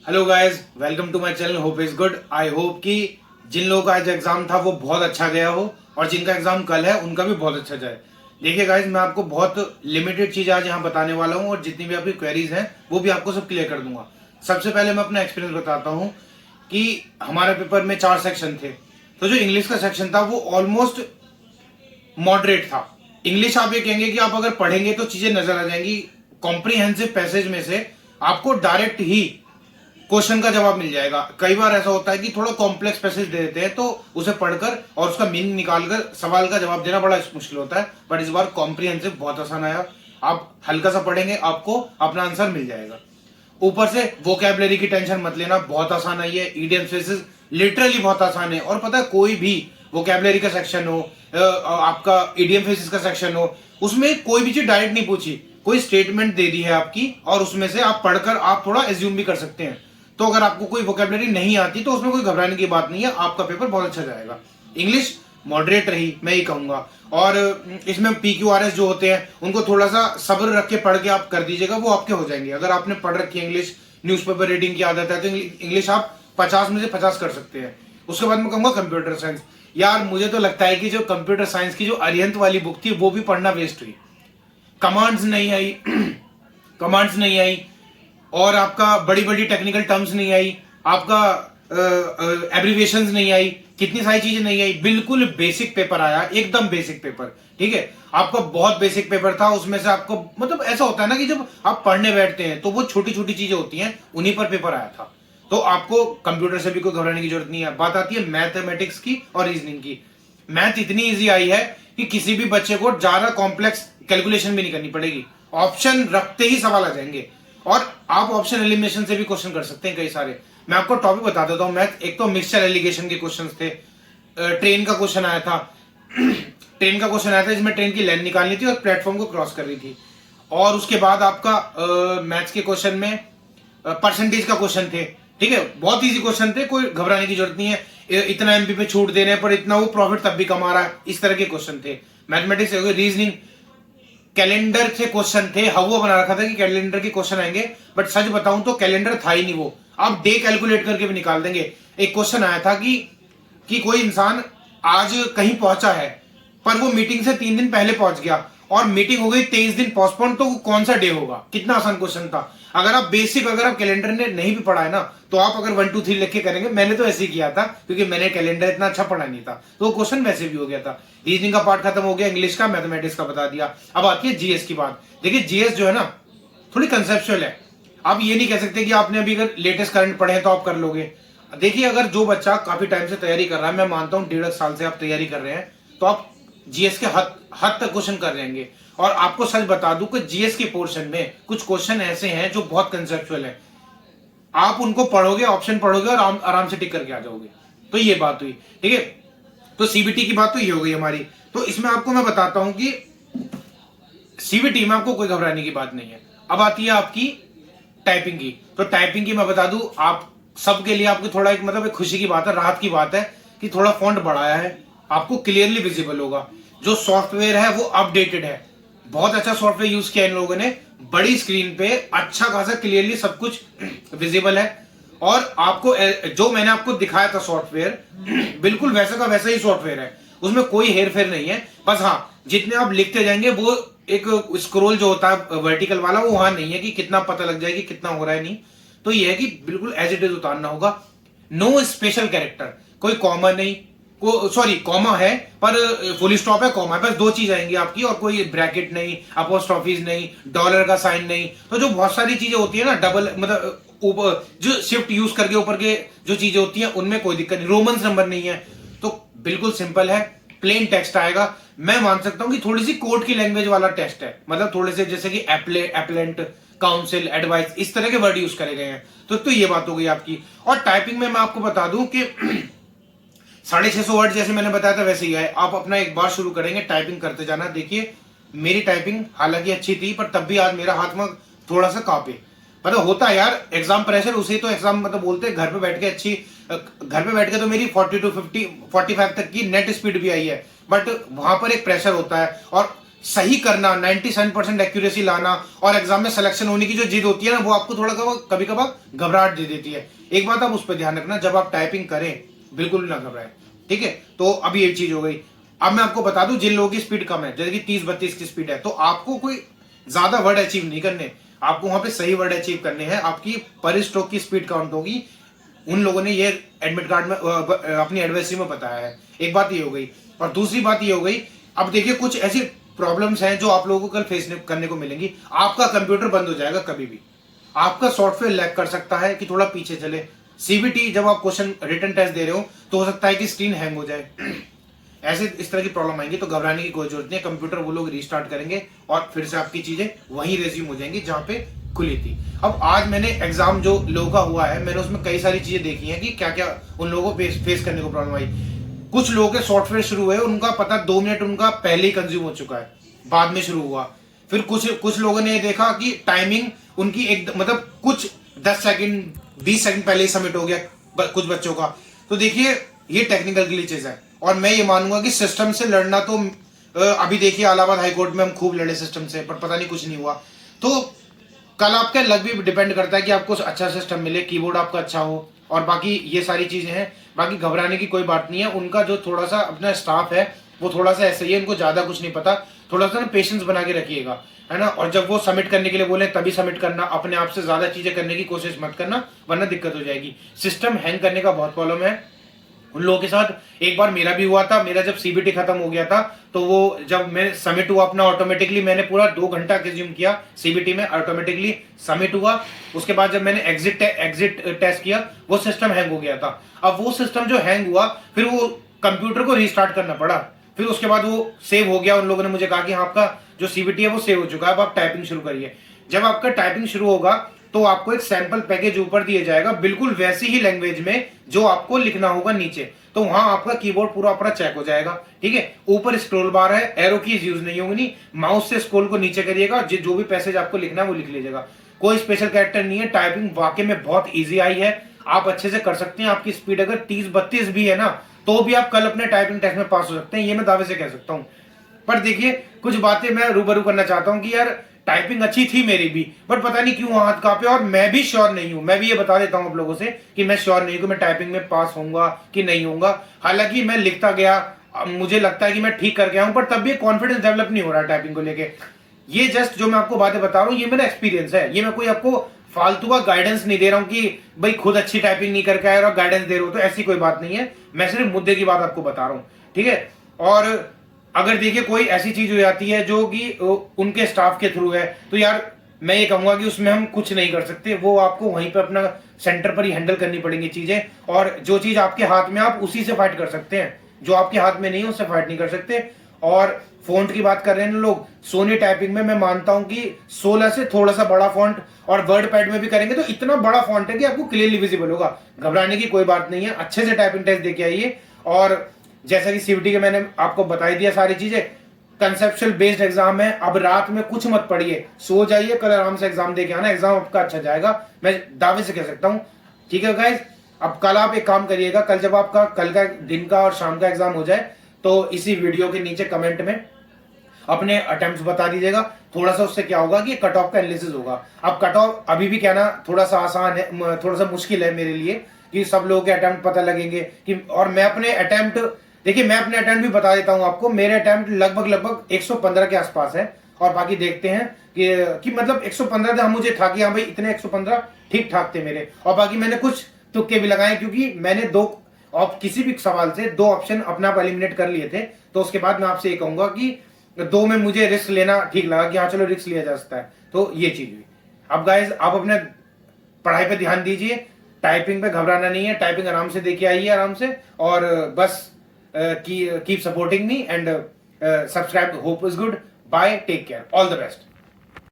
Hello guys, welcome to my channel. Hope is good. I hope कि जिन लोगों का आज एग्जाम था वो बहुत अच्छा गया हो और जिनका एग्जाम कल है उनका भी बहुत अच्छा जाए। देखिए गाइस, मैं आपको बहुत लिमिटेड चीज आज यहाँ बताने वाला हूँ और जितनी भी आपकी क्वेरीज हैं वो भी आपको सब क्लियर कर दूंगा। सबसे पहले मैं अपना एक्सपीरियंस बताता हूँ कि हमारे पेपर में 4 सेक्शन थे। तो जो इंग्लिश का सेक्शन था वो ऑलमोस्ट मॉडरेट था। इंग्लिश आप ये कहेंगे कि आप अगर पढ़ेंगे तो चीजें नजर आ जाएंगी। कॉम्प्रिहेंसिव पैसेज में से आपको डायरेक्ट ही क्वेश्चन का जवाब मिल जाएगा। कई बार ऐसा होता है कि थोड़ा कॉम्प्लेक्स पैसेज दे देते हैं तो उसे पढ़कर और उसका मीनिंग निकालकर सवाल का जवाब देना बड़ा मुश्किल होता है। बट इस बार कॉम्प्रिहेंसिव बहुत आसान आया। आप हल्का सा पढ़ेंगे आपको अपना आंसर मिल जाएगा। ऊपर से वोकैबुलरी की टेंशन मत लेना, बहुत आसान आई है। इडियम फ्रेजेस लिटरली बहुत आसान है। और पता है, कोई भी वोकैबुलरी का सेक्शन हो, आपका इडियम फ्रेजेस का सेक्शन हो, उसमें कोई भी चीज डायरेक्ट नहीं पूछी, कोई स्टेटमेंट दे दी है आपकी और उसमें से आप पढ़कर आप थोड़ा एज्यूम भी कर सकते हैं। तो अगर आपको कोई वोकैबुलरी नहीं आती तो उसमें कोई घबराने की बात नहीं है, आपका पेपर बहुत अच्छा जाएगा। इंग्लिश मॉडरेट रही, मैं ही कहूंगा। और इसमें PQRS जो होते हैं उनको थोड़ा सा सब्र रख के पढ़ के आप कर दीजिएगा, वो आपके हो जाएंगे। अगर आपने पढ़ रखी है इंग्लिश, न्यूज़पेपर रीडिंग की आदत है, तो इंग्लिश आप 50 में से 50 कर सकते हैं। उसके बाद मैं कहूंगा कंप्यूटर साइंस। यार मुझे तो लगता है कि जो कंप्यूटर साइंस की जो अरिहंत वाली बुक थी वो भी पढ़ना वेस्ट हुई। कमांड्स नहीं आई कमांड्स नहीं आई और आपका बड़ी बड़ी टेक्निकल टर्म्स नहीं आई, आपका एब्रीविएशंस नहीं आई, कितनी सारी चीजें नहीं आई। बिल्कुल बेसिक पेपर आया, एकदम बेसिक पेपर। ठीक है, आपका बहुत बेसिक पेपर था। उसमें से आपको मतलब ऐसा होता है ना कि जब आप पढ़ने बैठते हैं तो वो छोटी छोटी चीजें होती हैं, उन्हीं पर पेपर आया था। तो आपको कंप्यूटर से भी कोई घबराने की जरूरत नहीं है। बात आती है मैथमेटिक्स की और रीजनिंग की। मैथ इतनी इजी आई है कि किसी भी बच्चे को ज्यादा कॉम्प्लेक्स कैलकुलेशन भी नहीं करनी पड़ेगी। ऑप्शन रखते ही सवाल आ जाएंगे और आप ऑप्शन एलिमिनेशन से भी क्वेश्चन कर सकते हैं कई सारे। मैं आपको टॉपिक बता देता हूं। मैथ एक तो मिक्सचर एलिगेशन के क्वेश्चंस थे। ट्रेन का क्वेश्चन आया था ट्रेन का क्वेश्चन आया था जिसमें ट्रेन की लाइन निकालनी थी और प्लेटफॉर्म को क्रॉस करनी थी। और उसके बाद आपका मैथ्स के क्वेश्चन में परसेंटेज का क्वेश्चन थे। ठीक है, बहुत इजी क्वेश्चन थे, कोई घबराने की जरूरत नहीं है। इतना MP पे छूट देने पर इतना वो प्रॉफिट तब भी कमा रहा है, इस तरह के क्वेश्चन थे। मैथमेटिक्स हो गई। रीजनिंग कैलेंडर से क्वेश्चन थे। हवा बना रखा था कि कैलेंडर के क्वेश्चन आएंगे, बट सच बताऊं तो कैलेंडर था ही नहीं। वो आप डे कैलकुलेट करके भी निकाल देंगे। एक क्वेश्चन आया था कि कोई इंसान आज कहीं पहुंचा है पर वो मीटिंग से 3 दिन पहले पहुंच गया और मीटिंग हो गई 23 दिन पोस्टपोन, तो वो कौन सा डे होगा। कितना आसान क्वेश्चन था। अगर आप कैलेंडर ने नहीं भी पढ़ा है ना, तो आप अगर 1 2 3 लिख के करेंगे। मैंने तो ऐसे ही किया था क्योंकि मैंने कैलेंडर इतना अच्छा पढ़ा नहीं था, तो वो क्वेश्चन वैसे भी हो गया था। रीजनिंग का पार्ट खत्म हो गया, इंग्लिश का, मैथमेटिक्स का बता दिया। अब आती है GS की बात। देखिए GS जो है ना, थोड़ी कंसेप्चुअल है। आप ये नहीं कह सकते कि आपने अभी अगर लेटेस्ट करंट पढ़े हैं तो आप कर लोगे। देखिए, अगर जो बच्चा काफी टाइम से तैयारी कर रहा है, मैं मानता हूं 1.5 साल से आप तैयारी कर रहे हैं, तो आप GS के हद तक क्वेश्चन कर लेंगे। और आपको सच बता दूं कि GS के पोर्शन में कुछ क्वेश्चन ऐसे हैं जो बहुत कंसेप्चुअल है। आप उनको पढ़ोगे, ऑप्शन पढ़ोगे और आराम से टिक करके आ जाओगे। तो ये बात हुई। ठीक है, तो CBT की बात तो ये हो गई हमारी। तो इसमें आपको मैं बताता हूं कि CBT में आपको कोई घबराने की बात नहीं है। अब आती है आपकी टाइपिंग की। तो टाइपिंग की मैं बता दूं, आप सबके लिए आपकी थोड़ा एक मतलब एक खुशी की बात है, राहत की बात है कि थोड़ा फॉन्ट बढ़ाया है, आपको क्लियरली विजिबल होगा। जो सॉफ्टवेयर है वो अपडेटेड है। बहुत अच्छा सॉफ्टवेयर यूज किया इन लोगों ने। बड़ी स्क्रीन पे अच्छा खासा क्लियरली सब कुछ विजिबल है। और आपको जो मैंने आपको दिखाया था सॉफ्टवेयर, बिल्कुल वैसा का वैसा ही सॉफ्टवेयर है। उसमें कोई हेर फेर नहीं है। बस हाँ, जितने आप लिखते जाएंगे वो एक स्क्रॉल जो होता है वर्टिकल वाला, वो वहां नहीं है कि कितना पता लग जाएगी कितना हो रहा है। नहीं, तो ये है कि बिल्कुल एज इट इज उतारना होगा। नो स्पेशल कैरेक्टर, कोई कॉमा नहीं, सॉरी कॉमा है पर फुल स्टॉप है, कॉमा है, बस 2 चीज आएंगी आपकी। और कोई ब्रैकेट नहीं, अपोस्ट्रोफीज नहीं, डॉलर का साइन नहीं। तो जो बहुत सारी चीजें होती है ना, डबल मतलब ऊपर जो शिफ्ट यूज करके ऊपर के जो चीजें होती हैं उनमें कोई दिक्कत नहीं। रोमन्स नंबर नहीं है, तो बिल्कुल सिंपल है। प्लेन टेक्स्ट आएगा। मैं मान सकता हूं कि थोड़ी सी कोर्ट की लैंग्वेज वाला टेस्ट है, मतलब थोड़े से जैसे कि एप्लेंट, काउंसिल, एडवाइस, इस तरह के वर्ड यूज करे गए हैं। तो ये बात हो गई आपकी। और टाइपिंग में मैं आपको बता दूं कि 650 वर्ड जैसे मैंने बताया था वैसे ही है। आप अपना एक बार शुरू करेंगे, टाइपिंग करते जाना। देखिए, मेरी टाइपिंग हालांकि अच्छी थी पर तब भी आज मेरा हाथ में थोड़ा सा कांपे। मतलब होता है यार, एग्जाम प्रेशर, उसे तो एग्जाम मतलब बोलते हैं। घर पे बैठ के घर पे बैठ के तो मेरी 40 to 50 45 तक की नेट स्पीड भी आई है, बट वहां पर एक प्रेशर होता है। और सही करना, 97% एक्यूरेसी लाना और एग्जाम में सिलेक्शन होने की जो जिद होती है ना, वो आपको थोड़ा कभी कभार घबराहट दे देती है। एक बात आप उस पर ध्यान रखना, जब आप टाइपिंग करें बिल्कुल ना घबराएं, ठीक है। तो अब ये चीज हो गई। अब मैं आपको बता दूं, जिन लोगों की स्पीड कम है, जैसे कि 30-32 की स्पीड है, तो आपको कोई ज्यादा वर्ड अचीव नहीं करने, आपको वहां पे सही वर्ड अचीव करने हैं। आपकी पर स्ट्रोक की स्पीड काउंट होगी, उन लोगों ने ये एडमिट कार्ड में अपनी एडवाइजरी में बताया है। एक बात ये हो गई। और दूसरी बात ये हो गई, अब देखिए कुछ ऐसी प्रॉब्लम्स हैं जो आप लोगों को कल फेस करने को मिलेंगी। आपका कंप्यूटर बंद हो जाएगा कभी भी, आपका सॉफ्टवेयर लैग कर सकता है कि थोड़ा पीछे चले। सीबीटी जब आप क्वेश्चन रिटन टेस्ट दे रहे हो तो हो सकता है कि स्क्रीन हैंग हो जाए ऐसे इस तरह की प्रॉब्लम आएंगी, तो घबराने की कोई जरूरत नहीं है। कंप्यूटर वो लोग रीस्टार्ट करेंगे और फिर से आपकी चीजें वहीं रेज्यूम हो जाएंगी जहां पे खुली थी। अब आज मैंने एग्जाम जो लोगों का हुआ है, मैंने उसमें कई सारी चीजें देखी हैं कि क्या क्या उन लोगों को फेस करने को प्रॉब्लम आई। कुछ लोगों के सॉफ्टवेयर शुरू हुए, उनका पता 2 मिनट उनका पहले ही कंज्यूम हो चुका है, बाद में शुरू हुआ। फिर कुछ लोगों ने देखा कि टाइमिंग उनकी एक मतलब कुछ 10 सेकंड 20 सेकंड पहले ही सबमिट हो गया कुछ बच्चों का। तो देखिए ये टेक्निकल ग्लिचेस है, और मैं ये मानूंगा कि सिस्टम से लड़ना तो अभी देखिए इलाहाबाद हाईकोर्ट में हम खूब लड़े सिस्टम से, पर पता नहीं कुछ नहीं हुआ। तो कल आपका लक भी डिपेंड करता है कि आपको अच्छा सिस्टम मिले, कीबोर्ड आपका अच्छा हो, और बाकी ये सारी चीजें हैं। बाकी घबराने की कोई बात नहीं है। उनका जो थोड़ा सा अपना स्टाफ है वो थोड़ा सा ऐसे ही है, उनको ज्यादा कुछ नहीं पता। थोड़ा सा ना पेशेंस बना के रखिएगा, है ना। और जब वो सबमिट करने के लिए बोले तभी सबमिट करना, अपने आप से ज्यादा चीजें करने की कोशिश मत करना, वरना दिक्कत हो जाएगी। सिस्टम हैंग करने का बहुत प्रॉब्लम है उन लोगों के साथ। एक बार मेरा भी हुआ था, मेरा जब सीबीटी खत्म हो गया था तो वो जब मैं सबमिट हुआ अपना, ऑटोमेटिकली मैंने पूरा 2 घंटा कंज्यूम किया सीबीटी में, ऑटोमेटिकली सबमिट हुआ। उसके बाद जब मैंने एग्जिट टेस्ट किया, वो सिस्टम हैंग हो गया था। अब वो सिस्टम जो हैंग हुआ, फिर वो कंप्यूटर को रीस्टार्ट करना पड़ा। फिर उसके बाद वो सेव हो गया। उन लोगों ने मुझे कहा कि हाँ आपका जो सीबीटी है वो सेव हो चुका है, अब आप टाइपिंग शुरू करिए। जब आपका टाइपिंग शुरू होगा तो आपको एक सैंपल पैकेज ऊपर दिया जाएगा, बिल्कुल वैसी ही लैंग्वेज में जो आपको लिखना होगा नीचे। तो वहां आपका कीबोर्ड पूरा अपना चेक हो जाएगा, ठीक है। ऊपर स्क्रॉल बार है, एरो कीज यूज नहीं होंगी, माउस से स्क्रॉल को नीचे करिएगा, जो भी पैसेज आपको लिखना है वो लिख लीजिएगा। कोई स्पेशल कैरेक्टर नहीं है। टाइपिंग वाकई में बहुत ईजी आई है, आप अच्छे से कर सकते हैं। आपकी स्पीड अगर 30-32 भी है ना, तो भी आप कल अपने टाइपिंग टेस्ट में पास हो सकते हैं, ये मैं दावे से कह सकता हूं। पर देखिए कुछ बातें मैं रूबरू करना चाहता हूं कि यार टाइपिंग अच्छी थी मेरी भी, बट पता नहीं क्यों हाथ कांपे, और मैं भी श्योर नहीं हूं। मैं भी ये बता देता हूं आप लोगों से कि मैं श्योर नहीं हूं कि मैं टाइपिंग में पास होऊंगा कि नहीं होऊंगा। हालांकि मैं लिखता गया, मुझे लगता है कि मैं ठीक कर गया हूं, पर तब भी कॉन्फिडेंस डेवलप नहीं हो रहा टाइपिंग को लेके। ये जस्ट जो मैं आपको बातें बता रहा हूं, ये मेरा एक्सपीरियंस है। ये मैं कोई आपको फालतू का गाइडेंस नहीं दे रहा हूं कि भाई खुद अच्छी टाइपिंग नहीं करके आए और गाइडेंस दे रहे हो, तो ऐसी कोई बात नहीं है। मैं सिर्फ मुद्दे की बात आपको बता रहा हूं, ठीक है। और अगर देखिए कोई ऐसी चीज हो जाती है जो कि उनके स्टाफ के थ्रू है, तो यार मैं ये कहूंगा कि उसमें हम कुछ नहीं कर सकते, वो आपको वहीं पे अपना सेंटर पर ही हैंडल करनी पड़ेंगी चीजें। और जो चीज आपके हाथ में आप उसी से फाइट कर सकते हैं, जो आपके हाथ में नहीं है उससे फाइट नहीं कर सकते। और फॉन्ट की बात कर रहे हैं लोग, सोनी टाइपिंग में मैं मानता हूं कि 16 से थोड़ा सा बड़ा फॉन्ट, और वर्ड पैड में भी करेंगे तो इतना बड़ा फॉन्ट है कि आपको क्लियरली विजिबल होगा। घबराने की कोई बात नहीं है, अच्छे से टाइपिंग टेस्ट देके आइए। और जैसा कि सीबीटी के मैंने आपको बताई दिया सारी चीजें, कंसेप्चुअल बेस्ड एग्जाम है। अब रात में कुछ मत पढ़िए, सो जाइए, कल आराम से एग्जाम देके आना, एग्जाम आपका अच्छा जाएगा, मैं दावे से कह सकता हूं, ठीक है गाइस। अब कल आप एक काम करिएगा, कल जब आपका कल का दिन का और शाम का एग्जाम हो जाए तो इसी वीडियो के नीचे कमेंट में अपने अटेम्प्ट्स बता दीजिएगा। थोड़ा सा उससे क्या होगा कि कट ऑफ का एनालिसिस होगा। अब कट ऑफ अभी भी कहना थोड़ा सा आसान है, थोड़ा सा मुश्किल है मेरे लिए कि सब लोगों के अटेम्प्ट पता लगेंगे कि, और मैं अपने अटेम्प्ट, देखिए मैं अपने अटेम्प्ट भी बता देता हूं आपको। मेरे अटेम्प्ट लगभग 115 के आसपास है, और बाकी देखते हैं कि मतलब 115 था, मुझे था कि हाँ भाई इतने 115 ठीक ठाक थे मेरे। और बाकी मैंने कुछ तुक्के भी लगाए, क्योंकि मैंने किसी भी सवाल से 2 ऑप्शन अपना आप एलिमिनेट कर लिए थे। तो उसके बाद मैं आपसे ये कहूंगा कि 2 में मुझे रिस्क लेना ठीक लगा कि हाँ चलो रिस्क लिया जा सकता है, तो ये चीज हुई। अब गाइज आप अपने पढ़ाई पे ध्यान दीजिए, टाइपिंग पे घबराना नहीं है, टाइपिंग आराम से देखिए आइए आराम से, और बस keep supporting me and subscribe to Hope is Good. Bye, take care, all the best.